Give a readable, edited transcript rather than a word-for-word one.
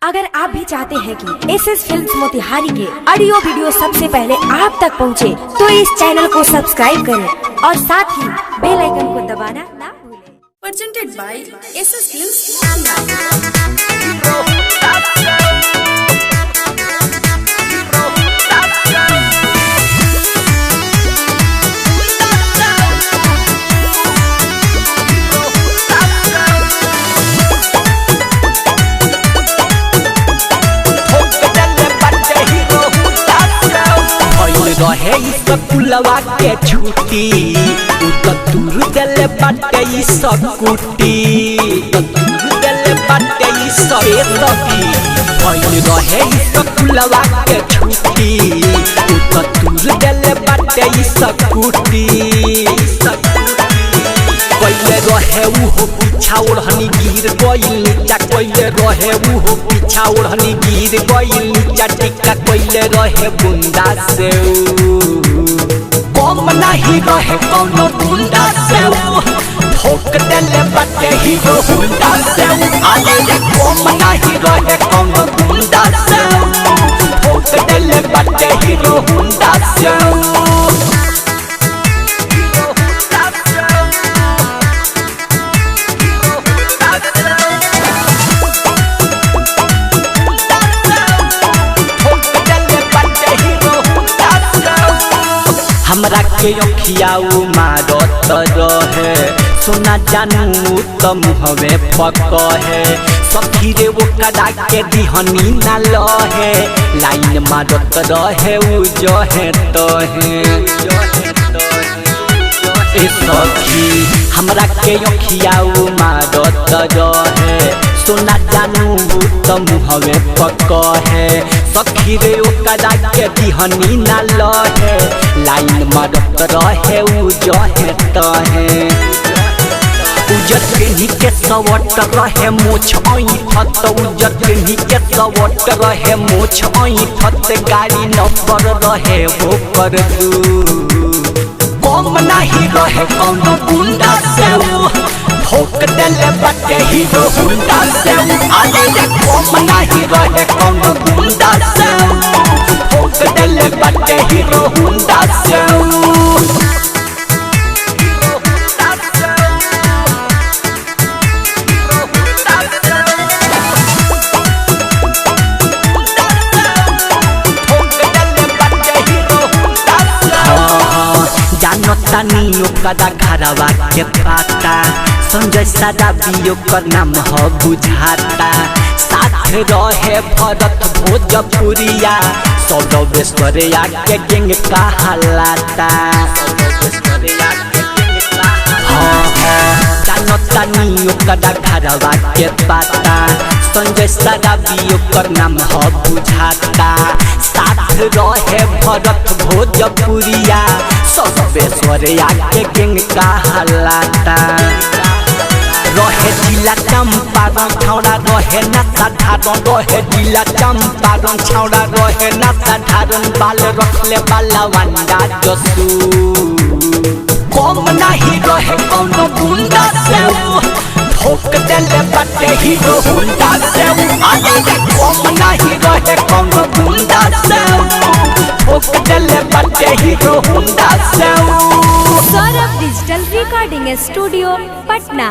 अगर आप भी चाहते हैं कि एसएस फिल्म्स मोतिहारी के ऑडियो वीडियो सबसे पहले आप तक पहुंचे, तो इस चैनल को सब्सक्राइब करें और साथ ही बेल आइकन को दबाना ना भूलें। Presented by SS Films रहे स्कूलवा के छुट्टी दूर दिल बाटे सकुटी दूर दिल बाटे सकी रहे स्कूलवा के छुट्टी दूर दिल बाटे सकुटी पहले रहे उहो पीछा ओढ़नी गिर गइल नीचा पहले रहे उहो पीछा ओढ़नी गिर गइल नीचा टिक्का पहले रहे बुंदा से कम नहीं रहे कोनो बुंदा से ठोक देले बाटे हीरो बुंदा से आले कम नहीं रहे कोनो बुंदा से ठोक देले बाटे हीरो बुंदा से हमरा के अखियाऊ मारत रहे सोना जानू त मुहवे पकहे सखी रे वो कदा के दिहनी ना लहे लाइन मारत रहे उ जहे तहे ए सखी हमरा के अखियाऊ मारत रहे सोना जानू त मुहवे पकहे सखी रे ओ कदा के दिहनी ना लहे लाइन मारत रहे उ जहे तहे उजर पेन्ही के सवट रहे मोछ ऐठत उजर पेन्ही के सवट रहे मोछ ऐठत गाड़ी नंबर रहे हो कर दू कम नहीं रहे कोनो गुंडा से ठोक देले बाटे हीरो गुंडा से आले कम नहीं रहे कोनो गुंडा से ठोक देले बाटे हीरो गुंडा से तानियो कदा घरवा के पाता संजय सादा बियो कर नाम हो बुझाता साथ रहे भरत भोजपुरिया सौरवेश्वरिया के गेंग का हलाता तानियो कदा घरवा के पाता संजय सादा बियो कर नाम हो बुझाता साथ रहे भरत भोजपुरिया सौरवेश्वरिया के गेंग का हलाता रहे जिला चंपारण छौड़ा रहे ना साधारण रहे जिला चंपारण छौड़ा रहे ना साधारण बाल रखले बाला वंडा जसू कम नहीं रहे कोनो गुंडा से ठोक देले बाटे हीरो गुंडा से आले कम नहीं रहे कोनो गुंडा से ठोक देले बाटे हीरो गुंडा से Saurabh digital recording studio Patna.